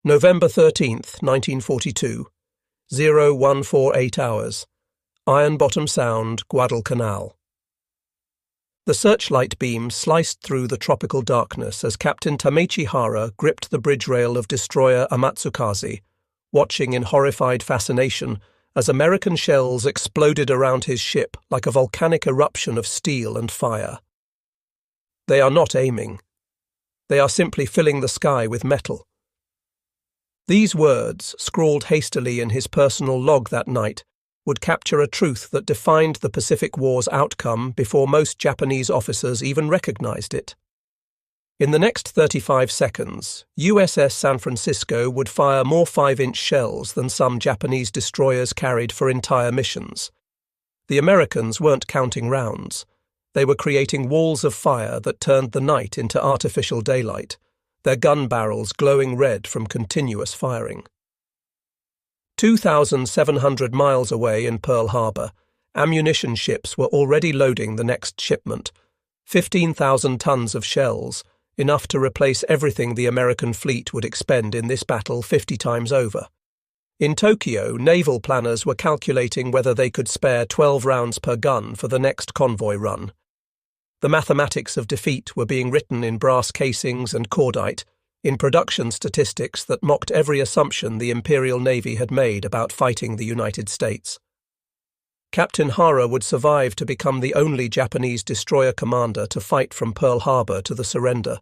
November 13th, 1942, 0148 hours, Iron Bottom Sound, Guadalcanal. The searchlight beam sliced through the tropical darkness as Captain Tameichi Hara gripped the bridge rail of destroyer Amatsukaze, watching in horrified fascination as American shells exploded around his ship like a volcanic eruption of steel and fire. They are not aiming. They are simply filling the sky with metal. These words, scrawled hastily in his personal log that night, would capture a truth that defined the Pacific War's outcome before most Japanese officers even recognized it. In the next 35 seconds, USS San Francisco would fire more 5-inch shells than some Japanese destroyers carried for entire missions. The Americans weren't counting rounds. They were creating walls of fire that turned the night into artificial daylight, their gun barrels glowing red from continuous firing. 2,700 miles away in Pearl Harbor, ammunition ships were already loading the next shipment, 15,000 tons of shells, enough to replace everything the American fleet would expend in this battle 50 times over. In Tokyo, naval planners were calculating whether they could spare 12 rounds per gun for the next convoy run. The mathematics of defeat were being written in brass casings and cordite, in production statistics that mocked every assumption the Imperial Navy had made about fighting the United States. Captain Hara would survive to become the only Japanese destroyer commander to fight from Pearl Harbor to the surrender,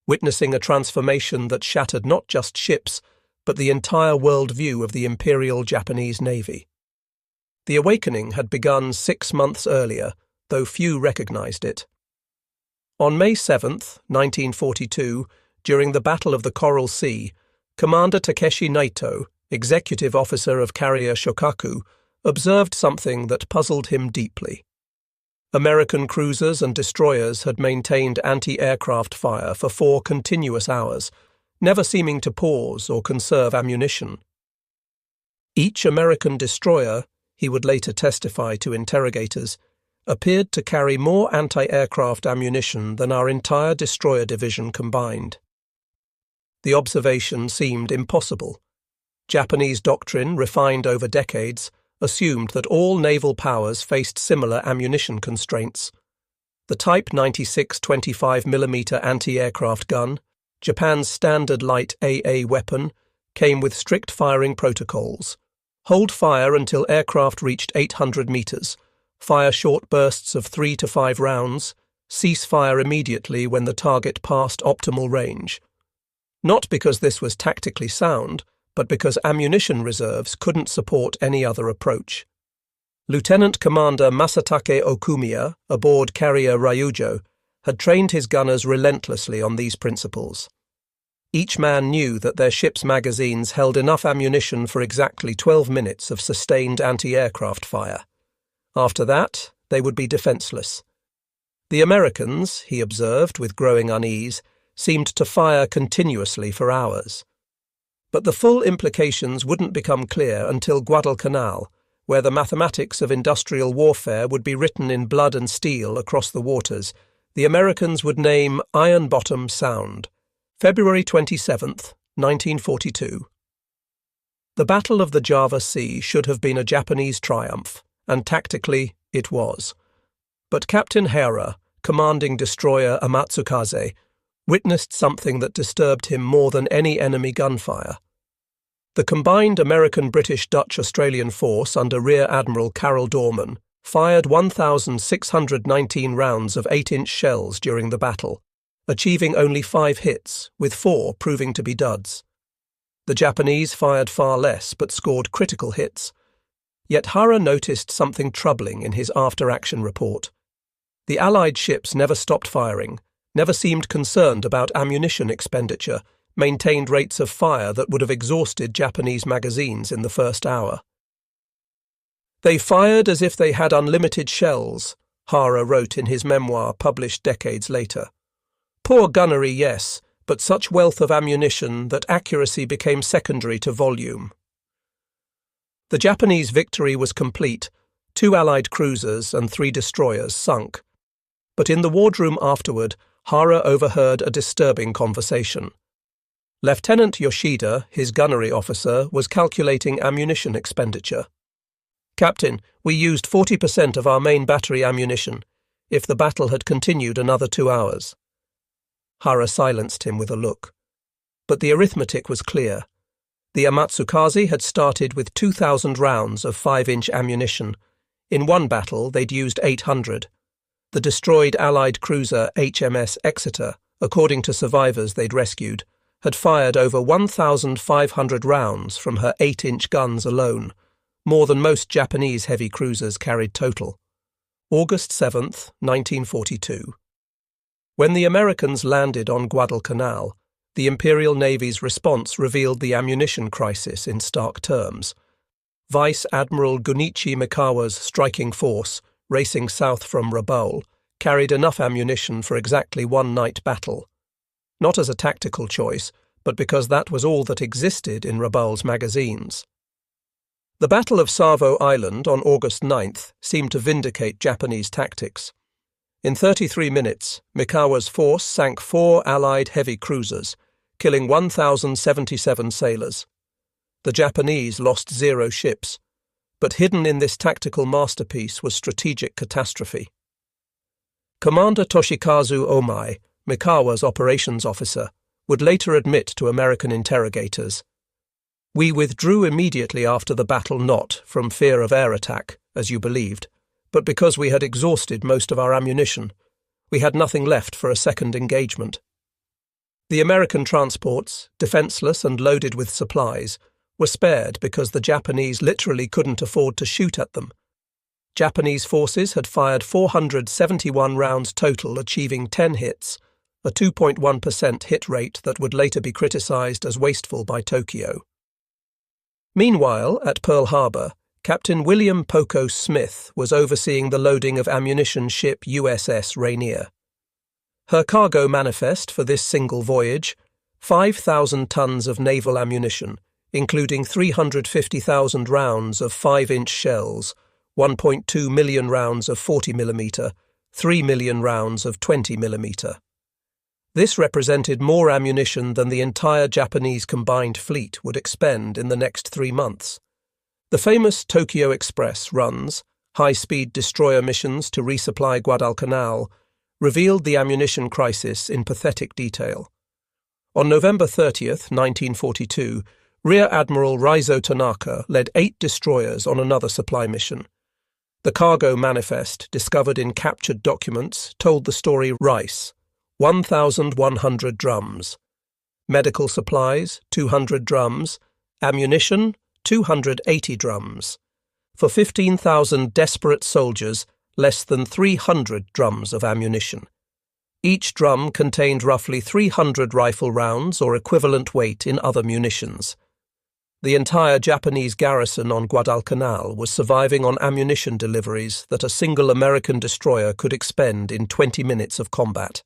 witnessing a transformation that shattered not just ships, but the entire world view of the Imperial Japanese Navy. The awakening had begun 6 months earlier, though few recognized it. On May 7, 1942, during the Battle of the Coral Sea, Commander Takeshi Naito, executive officer of carrier Shokaku, observed something that puzzled him deeply. American cruisers and destroyers had maintained anti-aircraft fire for 4 continuous hours, never seeming to pause or conserve ammunition. Each American destroyer, he would later testify to interrogators, appeared to carry more anti-aircraft ammunition than our entire destroyer division combined. The observation seemed impossible. Japanese doctrine, refined over decades, assumed that all naval powers faced similar ammunition constraints. The Type 96 25mm anti-aircraft gun, Japan's standard light AA weapon, came with strict firing protocols. Hold fire until aircraft reached 800 meters, fire short bursts of 3 to 5 rounds, cease fire immediately when the target passed optimal range. Not because this was tactically sound, but because ammunition reserves couldn't support any other approach. Lieutenant Commander Masatake Okumiya, aboard carrier Ryujo, had trained his gunners relentlessly on these principles. Each man knew that their ship's magazines held enough ammunition for exactly 12 minutes of sustained anti-aircraft fire. After that, they would be defenseless. The Americans, he observed with growing unease, seemed to fire continuously for hours. But the full implications wouldn't become clear until Guadalcanal, where the mathematics of industrial warfare would be written in blood and steel across the waters. The Americans would name Iron Bottom Sound, February 27, 1942. The Battle of the Java Sea should have been a Japanese triumph, and tactically it was. But Captain Hara, commanding destroyer Amatsukaze, witnessed something that disturbed him more than any enemy gunfire. The combined American, British, Dutch, Australian force under Rear Admiral Carroll Dorman fired 1,619 rounds of 8-inch shells during the battle, achieving only 5 hits, with 4 proving to be duds. The Japanese fired far less but scored critical hits. Yet Hara noticed something troubling in his after-action report. The Allied ships never stopped firing, never seemed concerned about ammunition expenditure, maintained rates of fire that would have exhausted Japanese magazines in the first hour. They fired as if they had unlimited shells, Hara wrote in his memoir published decades later. Poor gunnery, yes, but such wealth of ammunition that accuracy became secondary to volume. The Japanese victory was complete. 2 Allied cruisers and 3 destroyers sunk. But in the wardroom afterward, Hara overheard a disturbing conversation. Lieutenant Yoshida, his gunnery officer, was calculating ammunition expenditure. "Captain, we used 40% of our main battery ammunition, if the battle had continued another 2 hours." Hara silenced him with a look. But the arithmetic was clear. The Amatsukaze had started with 2,000 rounds of 5-inch ammunition. In one battle, they'd used 800. The destroyed Allied cruiser HMS Exeter, according to survivors they'd rescued, had fired over 1,500 rounds from her 8-inch guns alone, more than most Japanese heavy cruisers carried total. August 7th, 1942. When the Americans landed on Guadalcanal, the Imperial Navy's response revealed the ammunition crisis in stark terms. Vice Admiral Gunichi Mikawa's striking force, racing south from Rabaul, carried enough ammunition for exactly one night battle. Not as a tactical choice, but because that was all that existed in Rabaul's magazines. The Battle of Savo Island on August 9th seemed to vindicate Japanese tactics. In 33 minutes, Mikawa's force sank 4 Allied heavy cruisers, killing 1,077 sailors. The Japanese lost 0 ships, but hidden in this tactical masterpiece was strategic catastrophe. Commander Toshikazu Omai, Mikawa's operations officer, would later admit to American interrogators, "We withdrew immediately after the battle not from fear of air attack, as you believed, but because we had exhausted most of our ammunition. We had nothing left for a second engagement." The American transports, defenseless and loaded with supplies, were spared because the Japanese literally couldn't afford to shoot at them. Japanese forces had fired 471 rounds total, achieving 10 hits, a 2.1% hit rate that would later be criticized as wasteful by Tokyo. Meanwhile, at Pearl Harbor, Captain William Poco Smith was overseeing the loading of ammunition ship USS Rainier. Her cargo manifest for this single voyage, 5,000 tons of naval ammunition, including 350,000 rounds of 5-inch shells, 1.2 million rounds of 40mm, 3 million rounds of 20mm. This represented more ammunition than the entire Japanese combined fleet would expend in the next 3 months. The famous Tokyo Express runs, high-speed destroyer missions to resupply Guadalcanal, revealed the ammunition crisis in pathetic detail. On November 30th, 1942, Rear Admiral Raizo Tanaka led 8 destroyers on another supply mission. The cargo manifest, discovered in captured documents, told the story rice, 1,100 drums. Medical supplies, 200 drums. Ammunition, 280 drums. For 15,000 desperate soldiers, less than 300 drums of ammunition. Each drum contained roughly 300 rifle rounds or equivalent weight in other munitions. The entire Japanese garrison on Guadalcanal was surviving on ammunition deliveries that a single American destroyer could expend in 20 minutes of combat.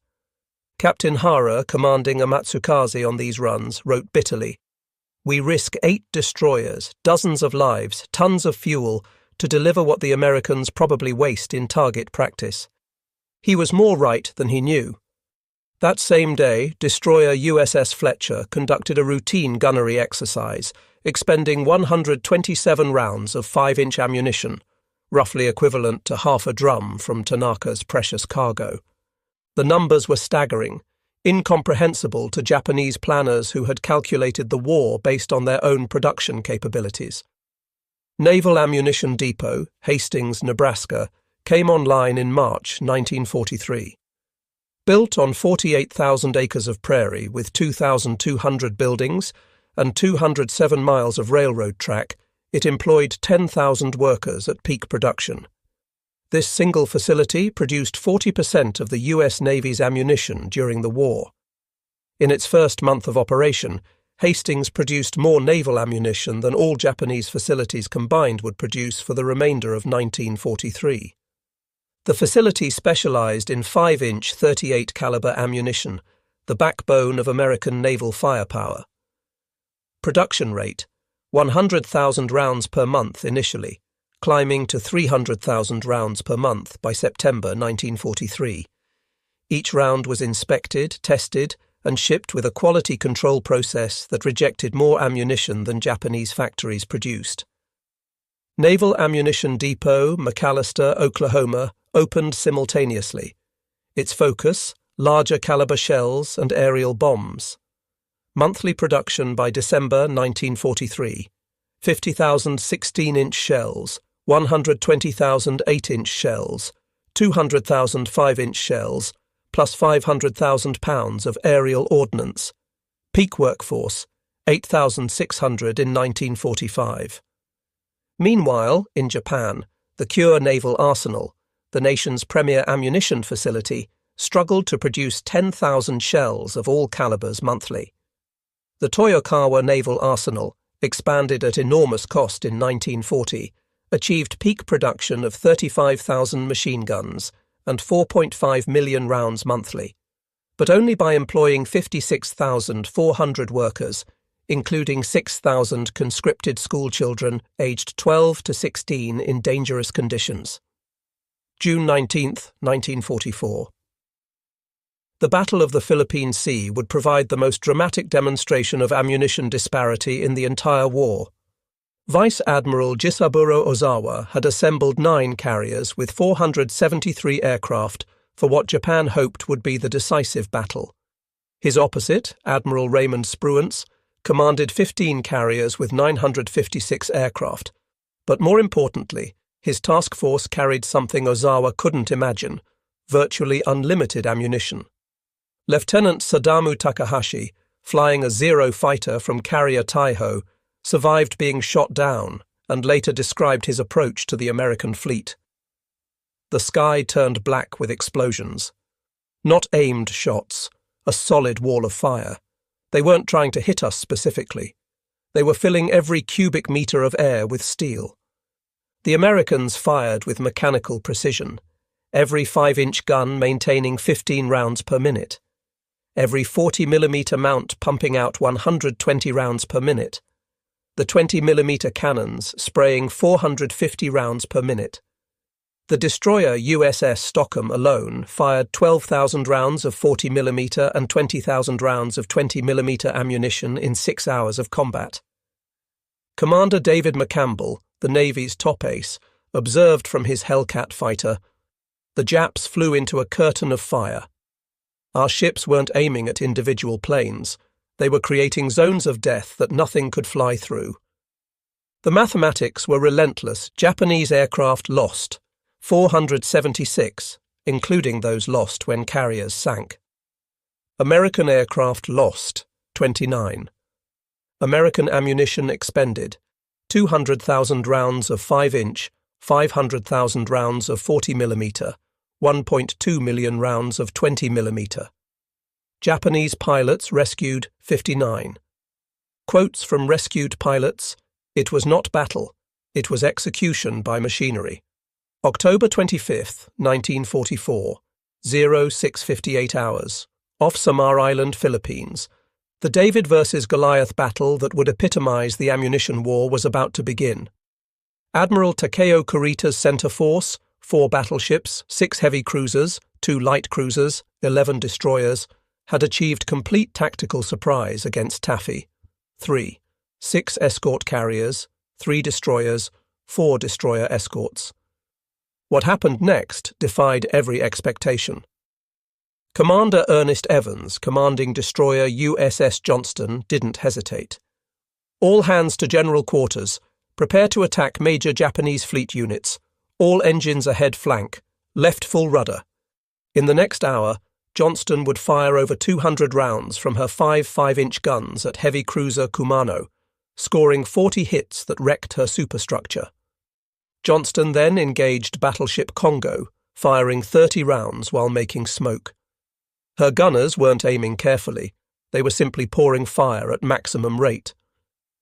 Captain Hara, commanding Amatsukaze on these runs, wrote bitterly, "We risk 8 destroyers, dozens of lives, tons of fuel, to deliver what the Americans probably waste in target practice." He was more right than he knew. That same day, destroyer USS Fletcher conducted a routine gunnery exercise, expending 127 rounds of 5-inch ammunition, roughly equivalent to half a drum from Tanaka's precious cargo. The numbers were staggering, incomprehensible to Japanese planners who had calculated the war based on their own production capabilities. Naval Ammunition Depot, Hastings, Nebraska, came online in March 1943. Built on 48,000 acres of prairie with 2,200 buildings and 207 miles of railroad track, it employed 10,000 workers at peak production. This single facility produced 40% of the U.S. Navy's ammunition during the war. In its first month of operation, Hastings produced more naval ammunition than all Japanese facilities combined would produce for the remainder of 1943. The facility specialized in 5-inch 38 caliber ammunition, the backbone of American naval firepower. Production rate, 100,000 rounds per month initially, climbing to 300,000 rounds per month by September 1943. Each round was inspected, tested, and shipped with a quality control process that rejected more ammunition than Japanese factories produced. Naval Ammunition Depot, McAllister, Oklahoma, opened simultaneously. Its focus, larger caliber shells and aerial bombs. Monthly production by December 1943. 50,000 16-inch shells, 120,000 8-inch shells, 200,000 5-inch shells, plus 500,000 pounds of aerial ordnance. Peak workforce, 8,600 in 1945. Meanwhile, in Japan, the Kure Naval Arsenal, the nation's premier ammunition facility, struggled to produce 10,000 shells of all calibers monthly. The Toyokawa Naval Arsenal, expanded at enormous cost in 1940, achieved peak production of 35,000 machine guns and 4.5 million rounds monthly, but only by employing 56,400 workers, including 6,000 conscripted schoolchildren aged 12 to 16 in dangerous conditions. June 19, 1944. The Battle of the Philippine Sea would provide the most dramatic demonstration of ammunition disparity in the entire war. Vice Admiral Jisaburo Ozawa had assembled 9 carriers with 473 aircraft for what Japan hoped would be the decisive battle. His opposite, Admiral Raymond Spruance, commanded 15 carriers with 956 aircraft, but more importantly, his task force carried something Ozawa couldn't imagine: virtually unlimited ammunition. Lieutenant Sadamu Takahashi, flying a Zero fighter from carrier Taiho, survived being shot down and later described his approach to the American fleet. The sky turned black with explosions. Not aimed shots, a solid wall of fire. They weren't trying to hit us specifically. They were filling every cubic meter of air with steel. The Americans fired with mechanical precision, every 5-inch gun maintaining 15 rounds per minute. Every 40mm mount pumping out 120 rounds per minute. The 20mm cannons spraying 450 rounds per minute. The destroyer USS Stockholm alone fired 12,000 rounds of 40mm and 20,000 rounds of 20mm ammunition in 6 hours of combat. Commander David McCampbell, the Navy's top ace, observed from his Hellcat fighter, "The Japs flew into a curtain of fire. Our ships weren't aiming at individual planes. They were creating zones of death that nothing could fly through." The mathematics were relentless. Japanese aircraft lost, 476, including those lost when carriers sank. American aircraft lost, 29. American ammunition expended, 200,000 rounds of 5-inch, 500,000 rounds of 40mm, 1.2 million rounds of 20mm. Japanese pilots rescued, 59. Quotes from rescued pilots: "It was not battle, it was execution by machinery." October 25, 1944, 0658 hours, off Samar Island, Philippines. The David versus Goliath battle that would epitomize the ammunition war was about to begin. Admiral Takeo Kurita's center force, 4 battleships, 6 heavy cruisers, 2 light cruisers, 11 destroyers, had achieved complete tactical surprise against Taffy. 3. 6 escort carriers, 3 destroyers, 4 destroyer escorts. What happened next defied every expectation. Commander Ernest Evans, commanding destroyer USS Johnston, didn't hesitate. "All hands to general quarters. Prepare to attack major Japanese fleet units. All engines ahead flank. Left full rudder." In the next hour, Johnston would fire over 200 rounds from her 5 5-inch guns at heavy cruiser Kumano, scoring 40 hits that wrecked her superstructure. Johnston then engaged battleship Congo, firing 30 rounds while making smoke. Her gunners weren't aiming carefully. They were simply pouring fire at maximum rate.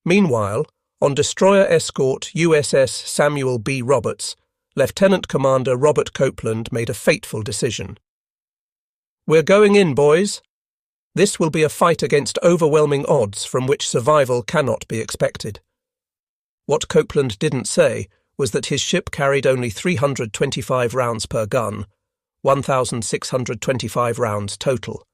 Meanwhile, on destroyer escort USS Samuel B. Roberts, Lieutenant Commander Robert Copeland made a fateful decision. "We're going in, boys. This will be a fight against overwhelming odds from which survival cannot be expected." What Copeland didn't say was that his ship carried only 325 rounds per gun, 1,625 rounds total.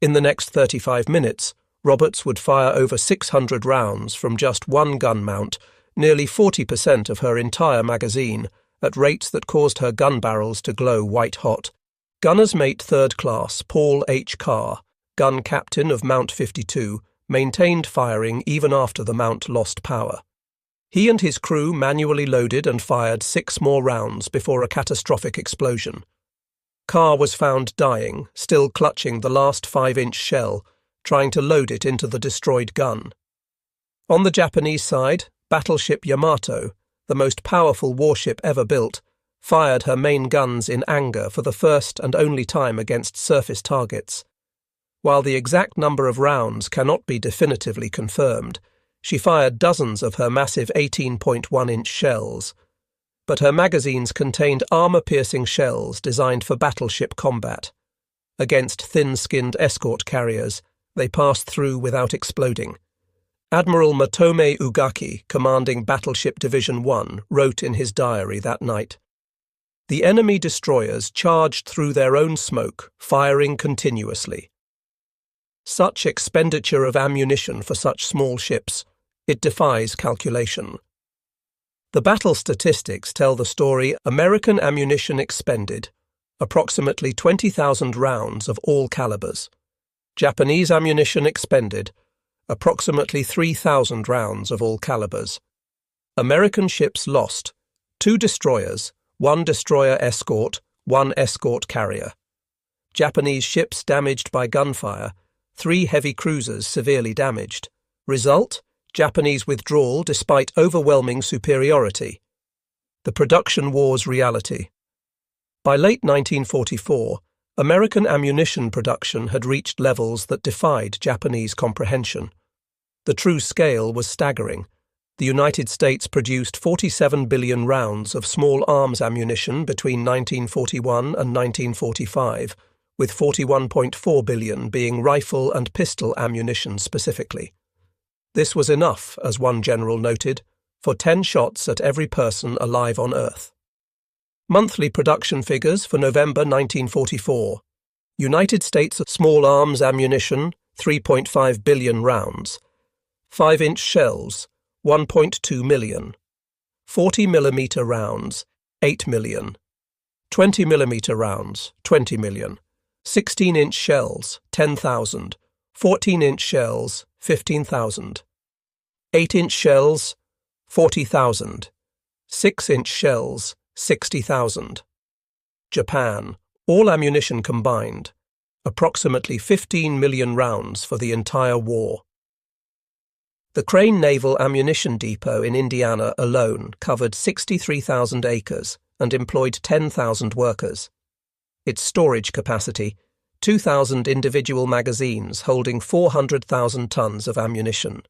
In the next 35 minutes, Roberts would fire over 600 rounds from just one gun mount, nearly 40% of her entire magazine, at rates that caused her gun barrels to glow white-hot. Gunner's Mate 3rd Class Paul H. Carr, gun captain of Mount 52, maintained firing even after the mount lost power. He and his crew manually loaded and fired 6 more rounds before a catastrophic explosion. Carr was found dying, still clutching the last 5-inch shell, trying to load it into the destroyed gun. On the Japanese side, battleship Yamato, the most powerful warship ever built, fired her main guns in anger for the first and only time against surface targets. While the exact number of rounds cannot be definitively confirmed, she fired dozens of her massive 18.1-inch shells, but her magazines contained armour-piercing shells designed for battleship combat. Against thin-skinned escort carriers, they passed through without exploding. Admiral Matome Ugaki, commanding Battleship Division 1, wrote in his diary that night, "The enemy destroyers charged through their own smoke, firing continuously. Such expenditure of ammunition for such small ships, it defies calculation." The battle statistics tell the story American ammunition expended, approximately 20,000 rounds of all calibers. Japanese ammunition expended, approximately 3,000 rounds of all calibers. American ships lost, 2 destroyers, 1 destroyer escort, 1 escort carrier. Japanese ships damaged by gunfire, 3 heavy cruisers severely damaged. Result: Japanese withdrawal despite overwhelming superiority. The production war's reality. By late 1944, American ammunition production had reached levels that defied Japanese comprehension. The true scale was staggering. The United States produced 47 billion rounds of small arms ammunition between 1941 and 1945, with 41.4 billion being rifle and pistol ammunition specifically. This was enough, as one general noted, for 10 shots at every person alive on Earth. Monthly production figures for November 1944. United States small arms ammunition, 3.5 billion rounds. 5-inch shells, 1.2 million. 40mm rounds, 8 million. 20mm rounds, 20 million. 16-inch shells, 10,000. 14-inch shells, 15,000. 8-inch shells, 40,000. 6-inch shells, 60,000. Japan, all ammunition combined, approximately 15 million rounds for the entire war. The Crane Naval Ammunition Depot in Indiana alone covered 63,000 acres and employed 10,000 workers. Its storage capacity, 2,000 individual magazines holding 400,000 tons of ammunition.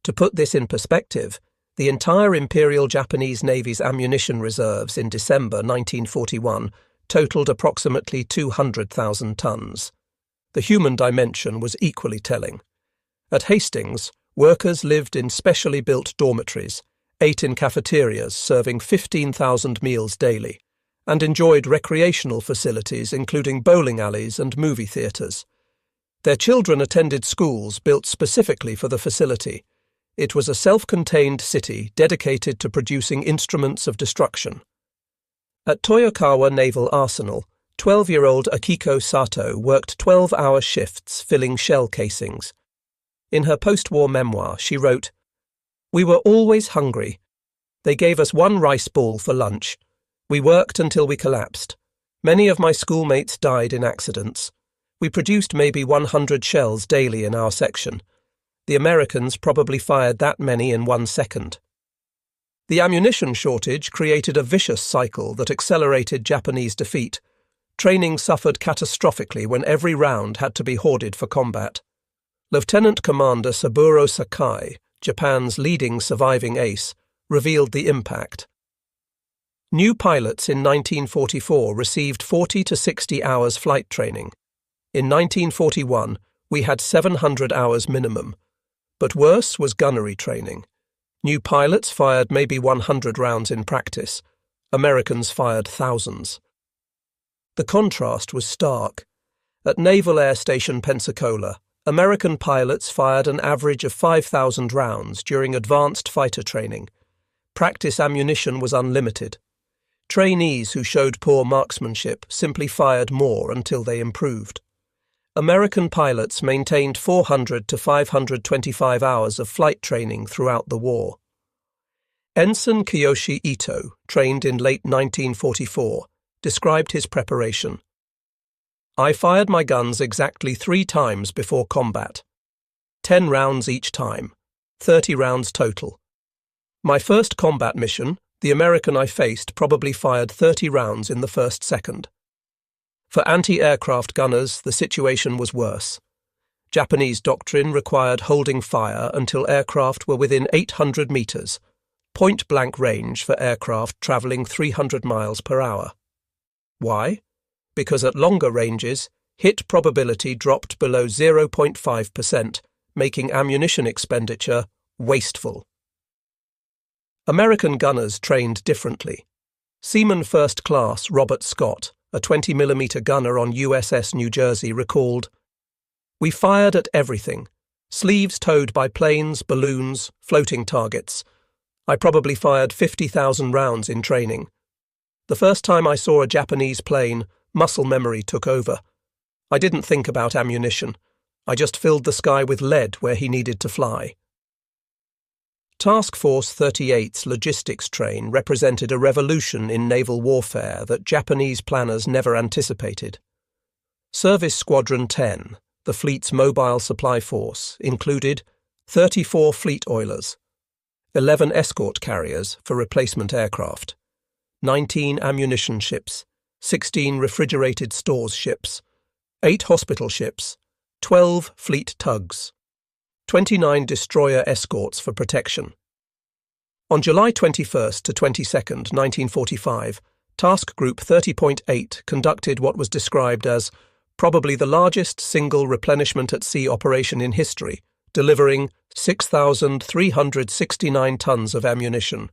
To put this in perspective, the entire Imperial Japanese Navy's ammunition reserves in December 1941 totaled approximately 200,000 tons. The human dimension was equally telling. At Hastings, workers lived in specially built dormitories, ate in cafeterias serving 15,000 meals daily, and enjoyed recreational facilities including bowling alleys and movie theatres. Their children attended schools built specifically for the facility. It was a self-contained city dedicated to producing instruments of destruction. At Toyokawa Naval Arsenal, 12-year-old Akiko Sato worked 12-hour shifts filling shell casings. In her post-war memoir, she wrote, "We were always hungry. They gave us 1 rice ball for lunch. We worked until we collapsed. Many of my schoolmates died in accidents. We produced maybe 100 shells daily in our section. The Americans probably fired that many in 1 second. The ammunition shortage created a vicious cycle that accelerated Japanese defeat. Training suffered catastrophically when every round had to be hoarded for combat. Lieutenant Commander Saburo Sakai, Japan's leading surviving ace, revealed the impact. New pilots in 1944 received 40 to 60 hours flight training. In 1941, we had 700 hours minimum. But worse was gunnery training. New pilots fired maybe 100 rounds in practice. Americans fired thousands. The contrast was stark. At Naval Air Station Pensacola, American pilots fired an average of 5,000 rounds during advanced fighter training. Practice ammunition was unlimited. Trainees who showed poor marksmanship simply fired more until they improved. American pilots maintained 400 to 525 hours of flight training throughout the war. Ensign Kiyoshi Ito, trained in late 1944, described his preparation. "I fired my guns exactly 3 times before combat. 10 rounds each time, 30 rounds total. My first combat mission, the American I faced probably fired 30 rounds in the first second. For anti-aircraft gunners, the situation was worse. Japanese doctrine required holding fire until aircraft were within 800 meters, point-blank range for aircraft traveling 300 miles per hour. Why? Because at longer ranges, hit probability dropped below 0.5%, making ammunition expenditure wasteful. American gunners trained differently. Seaman First Class Robert Scott, a 20mm gunner on USS New Jersey, recalled, "We fired at everything, sleeves towed by planes, balloons, floating targets. I probably fired 50,000 rounds in training. The first time I saw a Japanese plane, muscle memory took over. I didn't think about ammunition. I just filled the sky with lead where he needed to fly." Task Force 38's logistics train represented a revolution in naval warfare that Japanese planners never anticipated. Service Squadron 10, the fleet's mobile supply force, included 34 fleet oilers, 11 escort carriers for replacement aircraft, 19 ammunition ships, 16 refrigerated stores ships, 8 hospital ships, 12 fleet tugs, 29 destroyer escorts for protection. On July 21 to 22, 1945, Task Group 30.8 conducted what was described as probably the largest single replenishment at sea operation in history, delivering 6,369 tons of ammunition,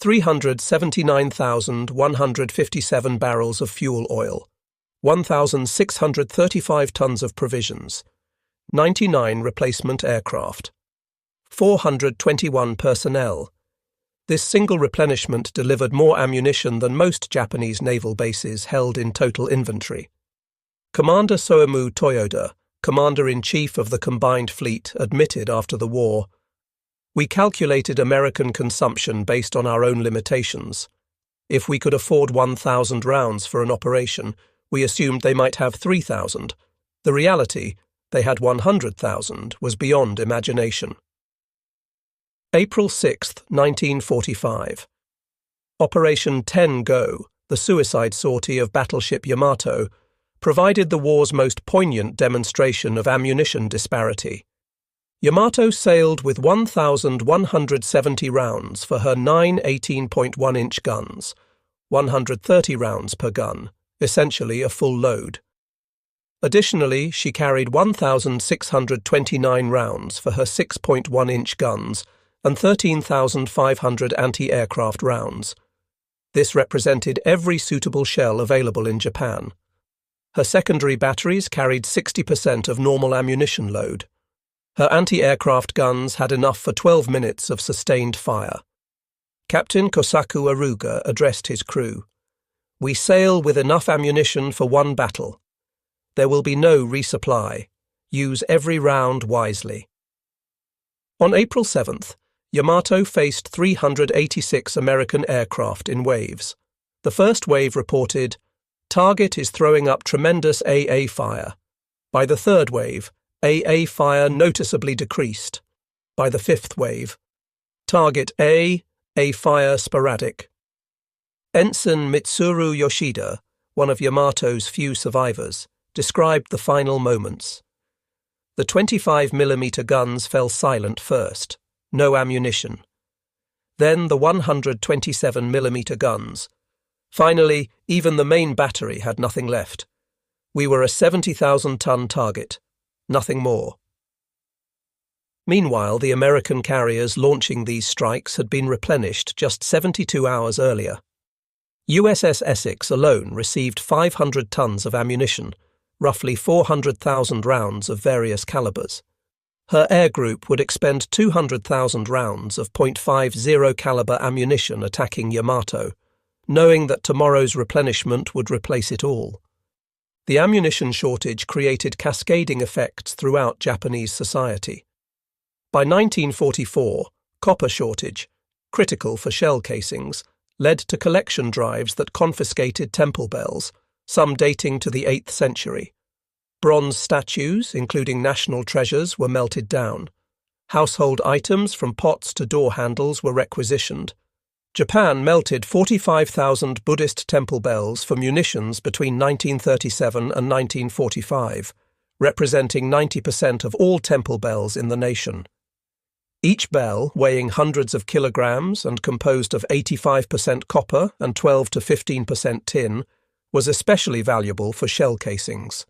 379,157 barrels of fuel oil, 1,635 tons of provisions, 99 replacement aircraft, 421 personnel. This single replenishment delivered more ammunition than most Japanese naval bases held in total inventory. Commander Soemu Toyoda, Commander-in-Chief of the Combined Fleet, admitted after the war, "We calculated American consumption based on our own limitations. If we could afford 1,000 rounds for an operation, we assumed they might have 3,000. The reality, they had 100,000, was beyond imagination." April 6, 1945. Operation 10 Go, the suicide sortie of battleship Yamato, provided the war's most poignant demonstration of ammunition disparity. Yamato sailed with 1,170 rounds for her 9 18.1-inch guns, 130 rounds per gun, essentially a full load. Additionally, she carried 1,629 rounds for her 6.1-inch guns and 13,500 anti-aircraft rounds. This represented every suitable shell available in Japan. Her secondary batteries carried 60% of normal ammunition load. Her anti-aircraft guns had enough for 12 minutes of sustained fire. Captain Kosaku Aruga addressed his crew. "We sail with enough ammunition for one battle. There will be no resupply. Use every round wisely." On April 7th, Yamato faced 386 American aircraft in waves. The first wave reported, "Target is throwing up tremendous AA fire." By the third wave, AA fire noticeably decreased. By the fifth wave, "Target A fire sporadic." Ensign Mitsuru Yoshida, one of Yamato's few survivors, described the final moments. The 25mm guns fell silent first. No ammunition. Then the 127mm guns. Finally, even the main battery had nothing left. We were a 70,000-ton target. Nothing more. Meanwhile, the American carriers launching these strikes had been replenished just 72 hours earlier. USS Essex alone received 500 tons of ammunition, roughly 400,000 rounds of various calibers. Her air group would expend 200,000 rounds of .50 caliber ammunition attacking Yamato, knowing that tomorrow's replenishment would replace it all. The ammunition shortage created cascading effects throughout Japanese society. By 1944, copper shortage, critical for shell casings, led to collection drives that confiscated temple bells, some dating to the 8th century. Bronze statues, including national treasures, were melted down. Household items from pots to door handles were requisitioned. Japan melted 45,000 Buddhist temple bells for munitions between 1937 and 1945, representing 90% of all temple bells in the nation. Each bell, weighing hundreds of kilograms and composed of 85% copper and 12 to 15% tin, was especially valuable for shell casings.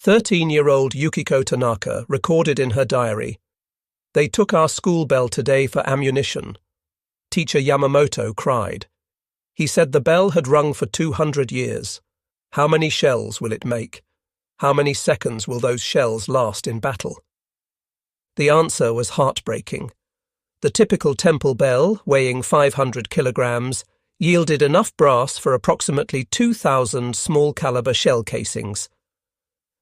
13-year-old Yukiko Tanaka recorded in her diary, "They took our school bell today for ammunition." Teacher Yamamoto cried. He said the bell had rung for 200 years. How many shells will it make? How many seconds will those shells last in battle? The answer was heartbreaking. The typical temple bell, weighing 500 kilograms, yielded enough brass for approximately 2,000 small-caliber shell casings.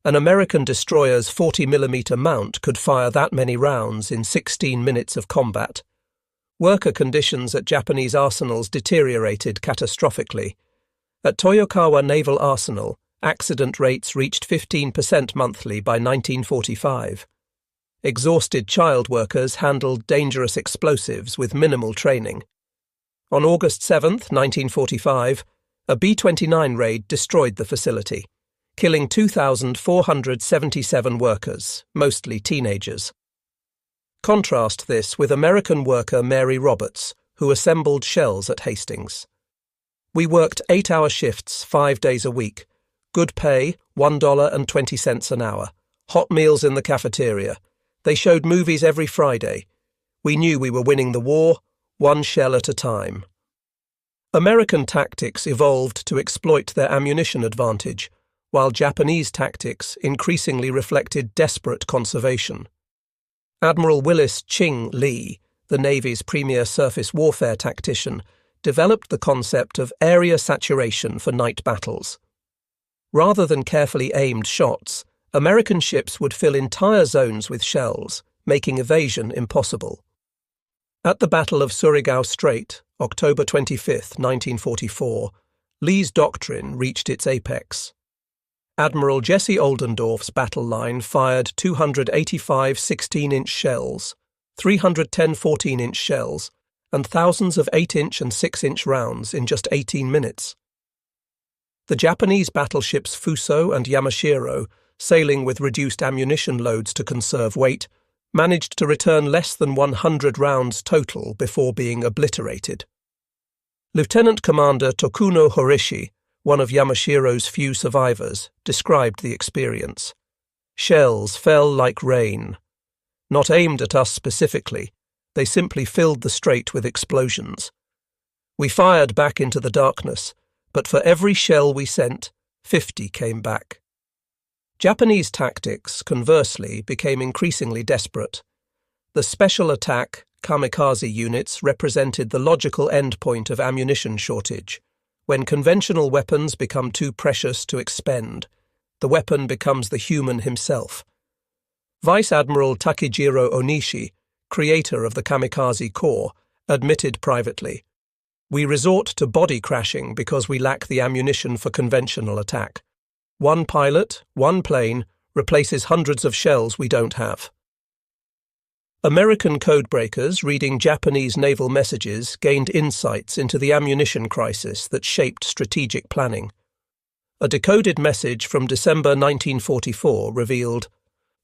An American destroyer's 40mm mount could fire that many rounds in 16 minutes of combat. Worker conditions at Japanese arsenals deteriorated catastrophically. At Toyokawa Naval Arsenal, accident rates reached 15% monthly by 1945. Exhausted child workers handled dangerous explosives with minimal training. On August 7, 1945, a B-29 raid destroyed the facility, killing 2,477 workers, mostly teenagers. Contrast this with American worker Mary Roberts, who assembled shells at Hastings. "We worked 8-hour shifts 5 days a week. Good pay, $1.20 an hour. Hot meals in the cafeteria. They showed movies every Friday. We knew we were winning the war, one shell at a time." American tactics evolved to exploit their ammunition advantage, while Japanese tactics increasingly reflected desperate conservation. Admiral Willis Ching Lee, the Navy's premier surface warfare tactician, developed the concept of area saturation for night battles. Rather than carefully aimed shots, American ships would fill entire zones with shells, making evasion impossible. At the Battle of Surigao Strait, October 25, 1944, Lee's doctrine reached its apex. Admiral Jesse Oldendorf's battle line fired 285 16-inch shells, 310 14-inch shells, and thousands of 8-inch and 6-inch rounds in just 18 minutes. The Japanese battleships Fuso and Yamashiro, sailing with reduced ammunition loads to conserve weight, managed to return less than 100 rounds total before being obliterated. Lieutenant Commander Tokuno Horishi, one of Yamashiro's few survivors, described the experience. "Shells fell like rain. Not aimed at us specifically, they simply filled the strait with explosions. We fired back into the darkness, but for every shell we sent, 50 came back." Japanese tactics, conversely, became increasingly desperate. The special attack, kamikaze units represented the logical endpoint of ammunition shortage. When conventional weapons become too precious to expend, the weapon becomes the human himself. Vice Admiral Takejiro Onishi, creator of the Kamikaze Corps, admitted privately, "We resort to body crashing because we lack the ammunition for conventional attack. One pilot, one plane, replaces hundreds of shells we don't have." American codebreakers reading Japanese naval messages gained insights into the ammunition crisis that shaped strategic planning. A decoded message from December 1944 revealed,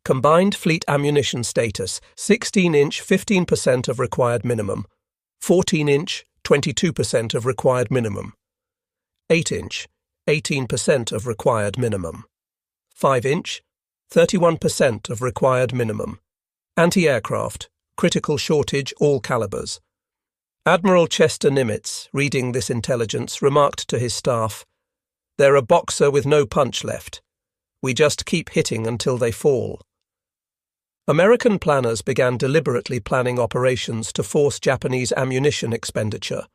"Combined fleet ammunition status, 16-inch 15% of required minimum, 14-inch 22% of required minimum, 8-inch 18% of required minimum, 5-inch 31% of required minimum. Anti-aircraft, critical shortage all calibers." Admiral Chester Nimitz, reading this intelligence, remarked to his staff, "They're a boxer with no punch left. We just keep hitting until they fall. American planners began deliberately planning operations to force Japanese ammunition expenditure.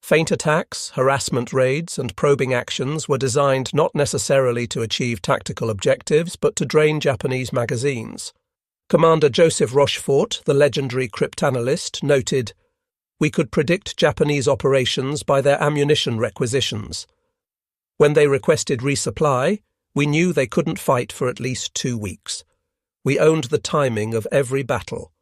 Feint attacks, harassment raids, and probing actions were designed not necessarily to achieve tactical objectives, but to drain Japanese magazines. Commander Joseph Rochefort, the legendary cryptanalyst, noted, "We could predict Japanese operations by their ammunition requisitions. When they requested resupply, we knew they couldn't fight for at least 2 weeks. We owned the timing of every battle."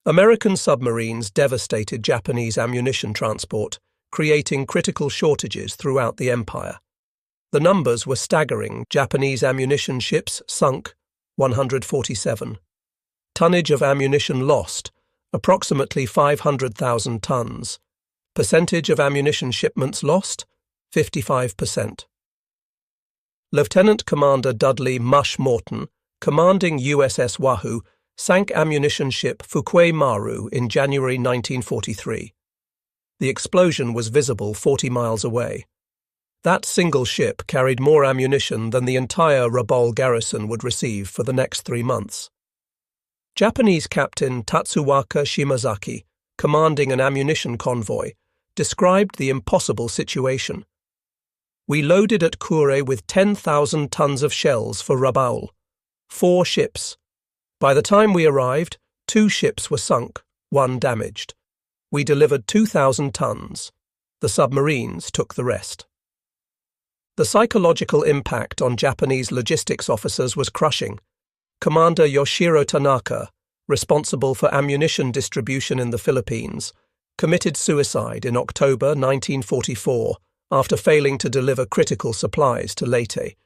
American submarines devastated Japanese ammunition transport, creating critical shortages throughout the empire. The numbers were staggering. Japanese ammunition ships sunk, 147. Tonnage of ammunition lost, approximately 500,000 tons. Percentage of ammunition shipments lost, 55%. Lieutenant Commander Dudley Mush Morton, commanding USS Wahoo, sank ammunition ship Fukuei Maru in January 1943. The explosion was visible 40 miles away. That single ship carried more ammunition than the entire Rabaul garrison would receive for the next 3 months. Japanese Captain Tatsuwaka Shimazaki, commanding an ammunition convoy, described the impossible situation. "We loaded at Kure with 10,000 tons of shells for Rabaul. 4 ships. By the time we arrived, 2 ships were sunk, 1 damaged. We delivered 2,000 tons. The submarines took the rest." The psychological impact on Japanese logistics officers was crushing. Commander Yoshiro Tanaka, responsible for ammunition distribution in the Philippines, committed suicide in October 1944 after failing to deliver critical supplies to Leyte.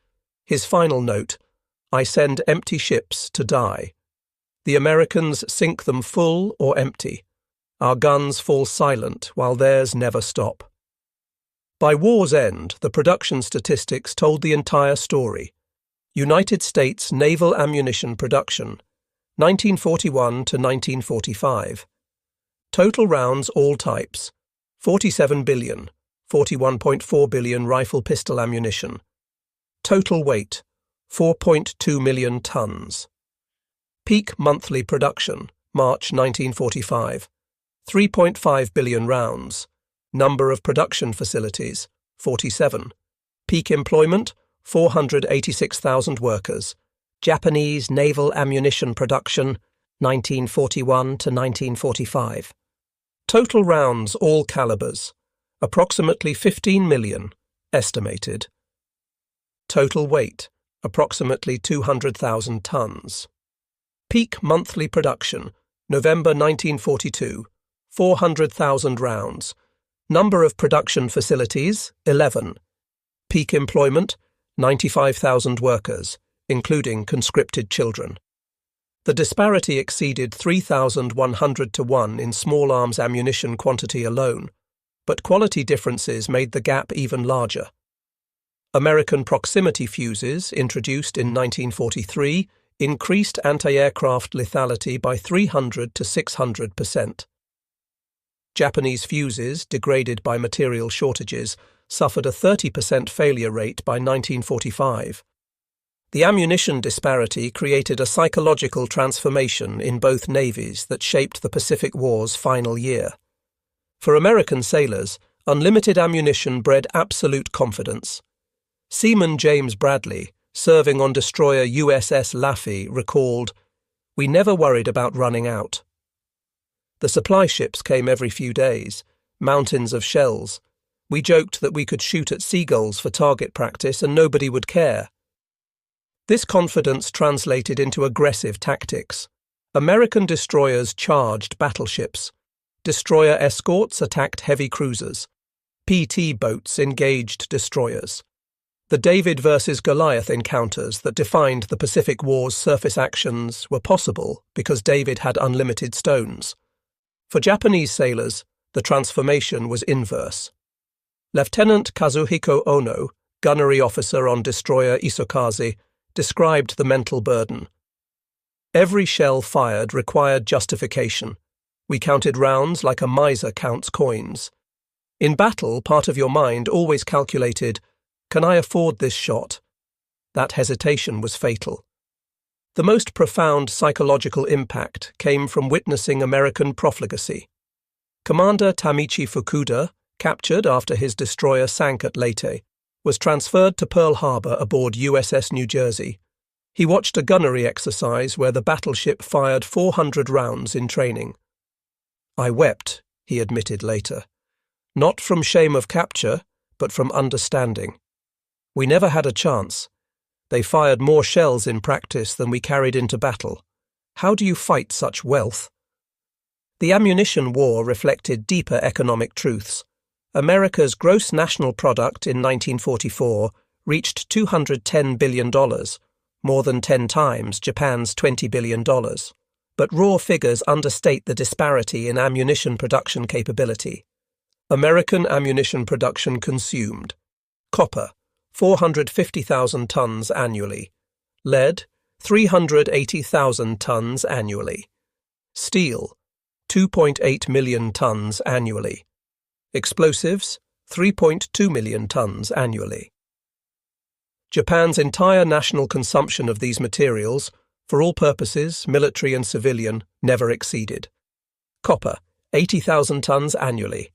His final note, "I send empty ships to die. The Americans sink them full or empty. Our guns fall silent while theirs never stop." By war's end, the production statistics told the entire story. United States naval ammunition production, 1941 to 1945. Total rounds all types, 47 billion, 41.4 billion rifle pistol ammunition. Total weight, 4.2 million tons. Peak monthly production, March 1945. 3.5 billion rounds. Number of production facilities, 47. Peak employment, 486,000 workers. Japanese naval ammunition production, 1941 to 1945. Total rounds all calibers, approximately 15 million, estimated. Total weight, approximately 200,000 tons. Peak monthly production, November 1942. 400,000 rounds. Number of production facilities, 11. Peak employment, 95,000 workers, including conscripted children. The disparity exceeded 3,100 to 1 in small arms ammunition quantity alone, but quality differences made the gap even larger. American proximity fuses, introduced in 1943, increased anti-aircraft lethality by 300 to 600%. Japanese fuses, degraded by material shortages, suffered a 30% failure rate by 1945. The ammunition disparity created a psychological transformation in both navies that shaped the Pacific War's final year. For American sailors, unlimited ammunition bred absolute confidence. Seaman James Bradley, serving on destroyer USS Laffey, recalled, "We never worried about running out." The supply ships came every few days, mountains of shells. We joked that we could shoot at seagulls for target practice and nobody would care. This confidence translated into aggressive tactics. American destroyers charged battleships. Destroyer escorts attacked heavy cruisers. PT boats engaged destroyers. The David versus Goliath encounters that defined the Pacific War's surface actions were possible because David had unlimited stones. For Japanese sailors, the transformation was inverse. Lieutenant Kazuhiko Ono, gunnery officer on destroyer Isokaze, described the mental burden. "Every shell fired required justification. We counted rounds like a miser counts coins. In battle, part of your mind always calculated, can I afford this shot? That hesitation was fatal. The most profound psychological impact came from witnessing American profligacy. Commander Tameichi Fukuda, captured after his destroyer sank at Leyte, was transferred to Pearl Harbor aboard USS New Jersey. He watched a gunnery exercise where the battleship fired 400 rounds in training. "I wept," he admitted later. "Not from shame of capture, but from understanding. We never had a chance. They fired more shells in practice than we carried into battle. How do you fight such wealth?" The ammunition war reflected deeper economic truths. America's gross national product in 1944 reached $210 billion, more than 10 times Japan's $20 billion. But raw figures understate the disparity in ammunition production capability. American ammunition production consumed: copper, 450,000 tons annually; lead, 380,000 tons annually; steel, 2.8 million tons annually; explosives, 3.2 million tons annually. Japan's entire national consumption of these materials, for all purposes, military and civilian, never exceeded: copper, 80,000 tons annually;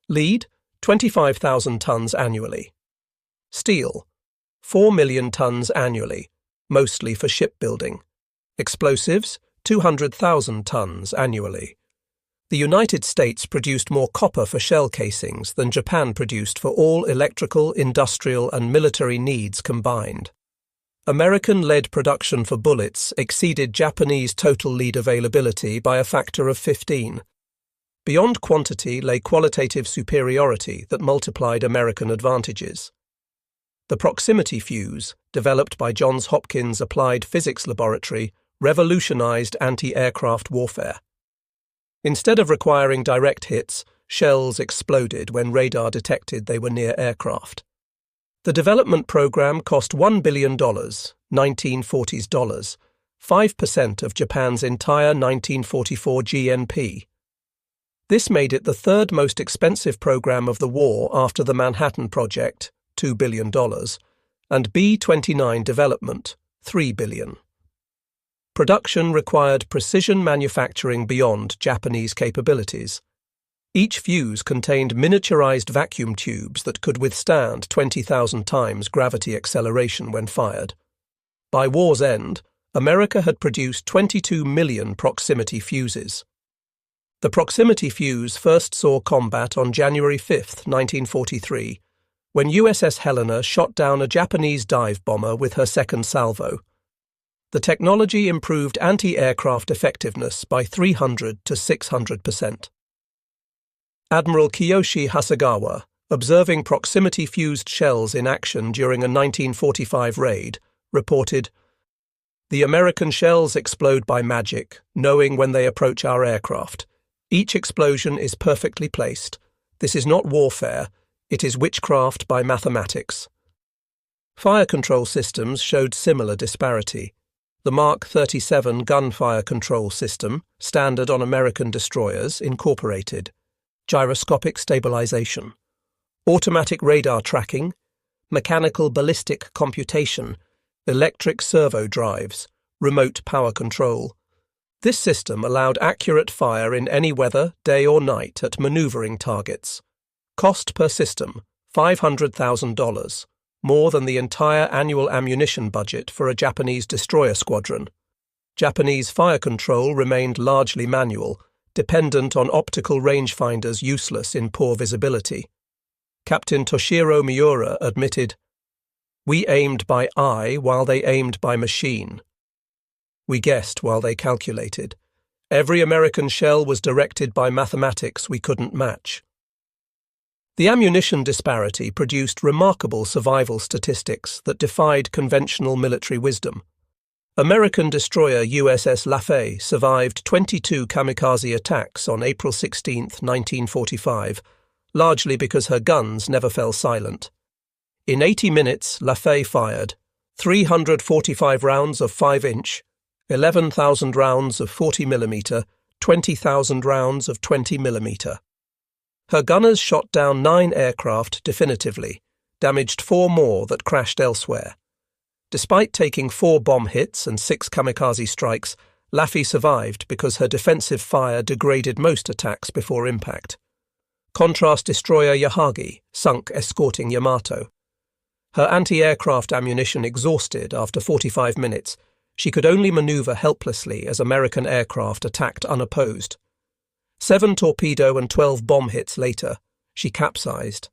lead, 25,000 tons annually; steel, 4 million tons annually, mostly for shipbuilding; explosives, 200,000 tons annually. The United States produced more copper for shell casings than Japan produced for all electrical, industrial, and military needs combined. American lead production for bullets exceeded Japanese total lead availability by a factor of 15. Beyond quantity lay qualitative superiority that multiplied American advantages. The proximity fuse, developed by Johns Hopkins Applied Physics Laboratory, revolutionized anti-aircraft warfare. Instead of requiring direct hits, shells exploded when radar detected they were near aircraft. The development program cost $1 billion, 1940s dollars, 5% of Japan's entire 1944 GNP. This made it the third most expensive program of the war after the Manhattan Project, $2 billion, and B-29 development, $3 billion. Production required precision manufacturing beyond Japanese capabilities. Each fuse contained miniaturized vacuum tubes that could withstand 20,000 times gravity acceleration when fired. By war's end, America had produced 22 million proximity fuses. The proximity fuse first saw combat on January 5, 1943, when USS Helena shot down a Japanese dive bomber with her second salvo. The technology improved anti-aircraft effectiveness by 300 to 600%. Admiral Kiyoshi Hasegawa, observing proximity-fused shells in action during a 1945 raid, reported, "The American shells explode by magic, knowing when they approach our aircraft. Each explosion is perfectly placed. This is not warfare, it is witchcraft by mathematics." Fire control systems showed similar disparity. The Mark 37 gunfire control system, standard on American destroyers, incorporated gyroscopic stabilization, automatic radar tracking, mechanical ballistic computation, electric servo drives, remote power control. This system allowed accurate fire in any weather, day or night, at maneuvering targets. Cost per system, $500,000. More than the entire annual ammunition budget for a Japanese destroyer squadron. Japanese fire control remained largely manual, dependent on optical rangefinders useless in poor visibility. Captain Toshiro Miura admitted, "We aimed by eye while they aimed by machine. We guessed while they calculated. Every American shell was directed by mathematics we couldn't match." The ammunition disparity produced remarkable survival statistics that defied conventional military wisdom. American destroyer USS Lafay survived 22 kamikaze attacks on April 16, 1945, largely because her guns never fell silent. In 80 minutes, Lafay fired 345 rounds of 5-inch, 11,000 rounds of 40mm, 20,000 rounds of 20mm. Her gunners shot down 9 aircraft definitively, damaged 4 more that crashed elsewhere. Despite taking 4 bomb hits and 6 kamikaze strikes, Laffey survived because her defensive fire degraded most attacks before impact. Contrast destroyer Yahagi sunk escorting Yamato. Her anti-aircraft ammunition exhausted after 45 minutes, she could only maneuver helplessly as American aircraft attacked unopposed. 7 torpedo and 12 bomb hits later, she capsized.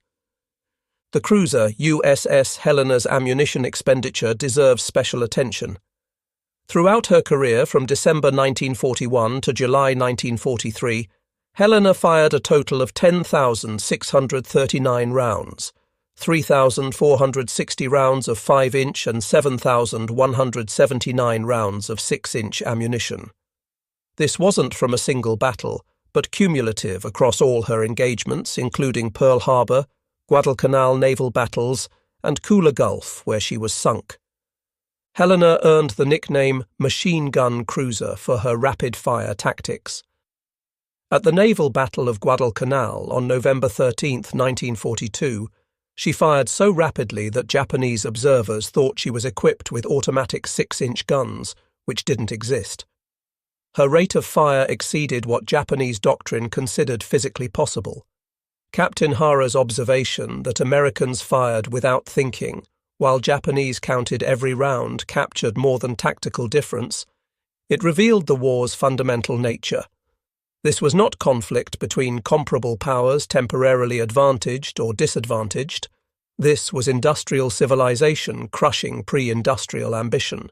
The cruiser USS Helena's ammunition expenditure deserves special attention. Throughout her career from December 1941 to July 1943, Helena fired a total of 10,639 rounds, 3,460 rounds of 5-inch and 7,179 rounds of 6-inch ammunition. This wasn't from a single battle, but cumulative across all her engagements, including Pearl Harbor, Guadalcanal naval battles, and Kula Gulf, where she was sunk. Helena earned the nickname Machine Gun Cruiser for her rapid-fire tactics. At the naval battle of Guadalcanal on November 13, 1942, she fired so rapidly that Japanese observers thought she was equipped with automatic 6-inch guns, which didn't exist. Her rate of fire exceeded what Japanese doctrine considered physically possible. Captain Hara's observation that Americans fired without thinking, while Japanese counted every round, captured more than tactical difference. It revealed the war's fundamental nature. This was not conflict between comparable powers temporarily advantaged or disadvantaged. This was industrial civilization crushing pre-industrial ambition.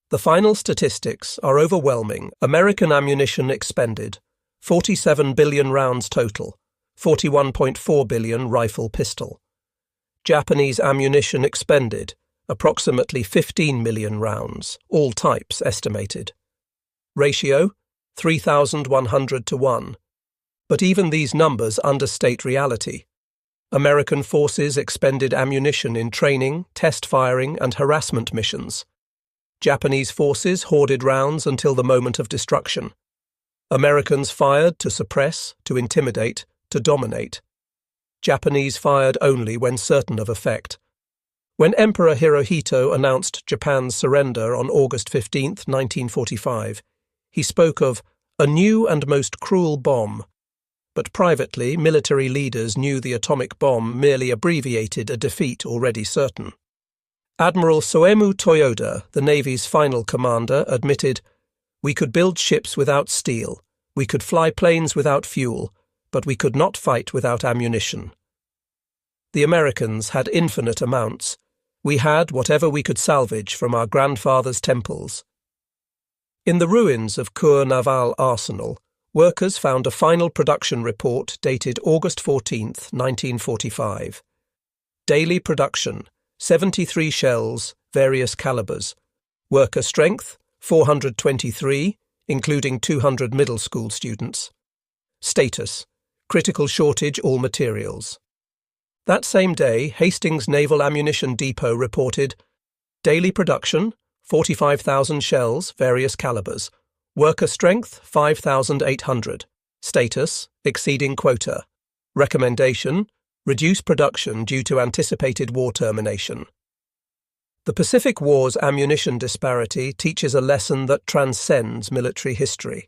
The final statistics are overwhelming. American ammunition expended, 47 billion rounds total, 41.4 billion rifle-pistol. Japanese ammunition expended, approximately 15 million rounds, all types estimated. Ratio, 3,100 to 1. But even these numbers understate reality. American forces expended ammunition in training, test firing, and harassment missions. Japanese forces hoarded rounds until the moment of destruction. Americans fired to suppress, to intimidate, to dominate. Japanese fired only when certain of effect. When Emperor Hirohito announced Japan's surrender on August 15, 1945, he spoke of a new and most cruel bomb. But privately, military leaders knew the atomic bomb merely abbreviated a defeat already certain. Admiral Soemu Toyoda, the Navy's final commander, admitted, "We could build ships without steel, we could fly planes without fuel, but we could not fight without ammunition." The Americans had infinite amounts. We had whatever we could salvage from our grandfathers' temples. In the ruins of Kure Naval Arsenal, workers found a final production report dated August 14, 1945. Daily production, 73 shells, various calibers. Worker strength, 423, including 200 middle school students. Status, critical shortage all materials. That same day, Hastings Naval Ammunition Depot reported daily production, 45,000 shells, various calibers. Worker strength, 5,800. Status, exceeding quota. Recommendation, reduce production due to anticipated war termination. The Pacific War's ammunition disparity teaches a lesson that transcends military history.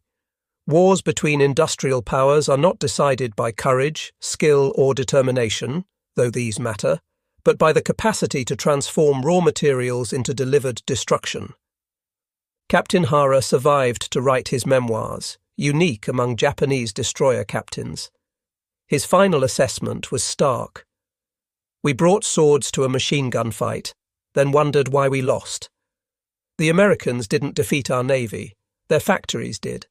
Wars between industrial powers are not decided by courage, skill, or determination, though these matter, but by the capacity to transform raw materials into delivered destruction. Captain Hara survived to write his memoirs, unique among Japanese destroyer captains. His final assessment was stark. "We brought swords to a machine gun fight, then wondered why we lost. The Americans didn't defeat our Navy, their factories did.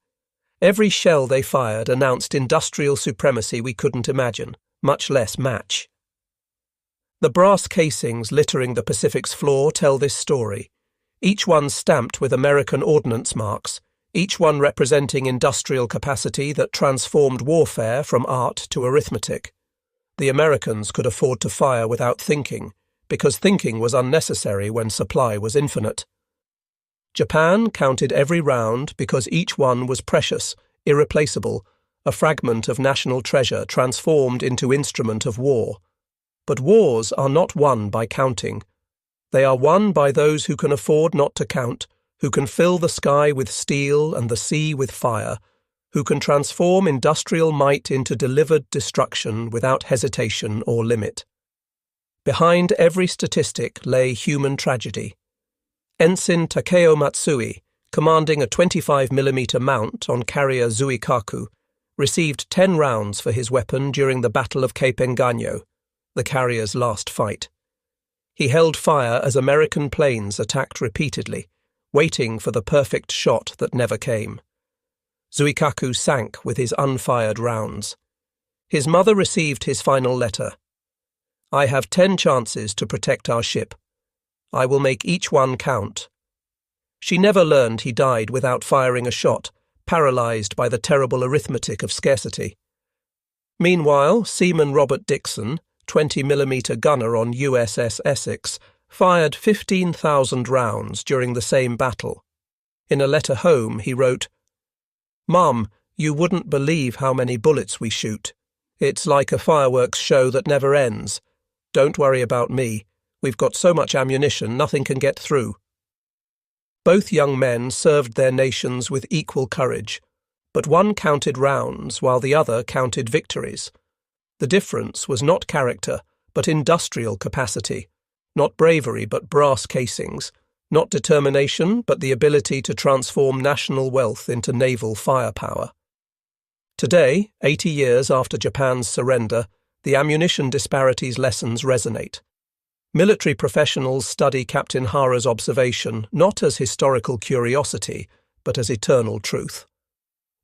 Every shell they fired announced industrial supremacy we couldn't imagine, much less match." The brass casings littering the Pacific's floor tell this story, each one stamped with American ordnance marks, each one representing industrial capacity that transformed warfare from art to arithmetic. The Americans could afford to fire without thinking, because thinking was unnecessary when supply was infinite. Japan counted every round because each one was precious, irreplaceable, a fragment of national treasure transformed into instrument of war. But wars are not won by counting. They are won by those who can afford not to count, who can fill the sky with steel and the sea with fire, who can transform industrial might into delivered destruction without hesitation or limit. Behind every statistic lay human tragedy. Ensign Takeo Matsui, commanding a 25mm mount on carrier Zuikaku, received 10 rounds for his weapon during the Battle of Cape Engano, the carrier's last fight. He held fire as American planes attacked repeatedly, waiting for the perfect shot that never came. Zuikaku sank with his unfired rounds. His mother received his final letter. "I have 10 chances to protect our ship. I will make each one count." She never learned he died without firing a shot, paralysed by the terrible arithmetic of scarcity. Meanwhile, Seaman Robert Dixon, 20mm gunner on USS Essex, fired 15,000 rounds during the same battle. In a letter home, he wrote, "Mum, you wouldn't believe how many bullets we shoot. It's like a fireworks show that never ends. Don't worry about me. We've got so much ammunition, nothing can get through." Both young men served their nations with equal courage, but one counted rounds while the other counted victories. The difference was not character, but industrial capacity, not bravery, but brass casings, not determination, but the ability to transform national wealth into naval firepower. Today, 80 years after Japan's surrender, the ammunition disparities lessons resonate. Military professionals study Captain Hara's observation not as historical curiosity, but as eternal truth.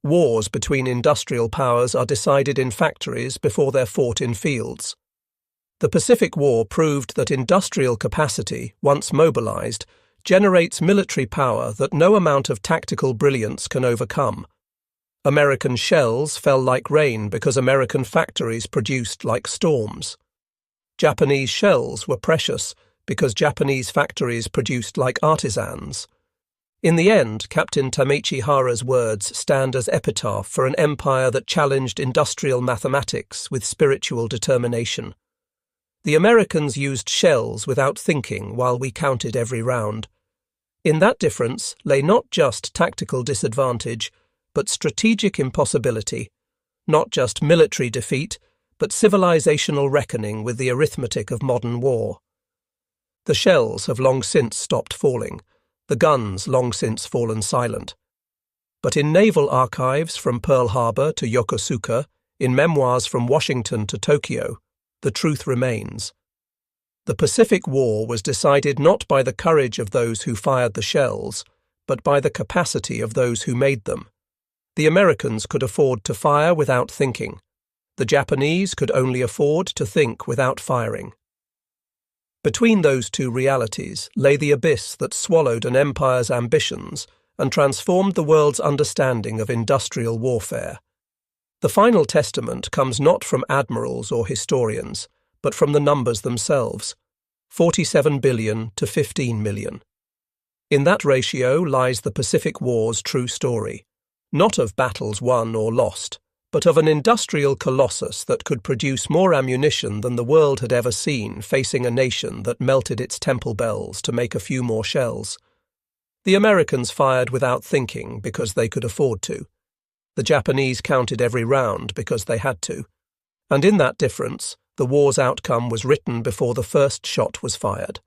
Wars between industrial powers are decided in factories before they're fought in fields. The Pacific War proved that industrial capacity, once mobilized, generates military power that no amount of tactical brilliance can overcome. American shells fell like rain because American factories produced like storms. Japanese shells were precious because Japanese factories produced like artisans. In the end, Captain Tameichi Hara's words stand as epitaph for an empire that challenged industrial mathematics with spiritual determination. The Americans used shells without thinking while we counted every round. In that difference lay not just tactical disadvantage, but strategic impossibility, not just military defeat, but civilizational reckoning with the arithmetic of modern war. The shells have long since stopped falling, the guns long since fallen silent. But in naval archives from Pearl Harbor to Yokosuka, in memoirs from Washington to Tokyo, the truth remains. The Pacific War was decided not by the courage of those who fired the shells, but by the capacity of those who made them. The Americans could afford to fire without thinking. The Japanese could only afford to think without firing. Between those two realities lay the abyss that swallowed an empire's ambitions and transformed the world's understanding of industrial warfare. The final testament comes not from admirals or historians, but from the numbers themselves, 47 billion to 15 million. In that ratio lies the Pacific War's true story, not of battles won or lost, but of an industrial colossus that could produce more ammunition than the world had ever seen, facing a nation that melted its temple bells to make a few more shells. The Americans fired without thinking because they could afford to. The Japanese counted every round because they had to. And in that difference, the war's outcome was written before the first shot was fired.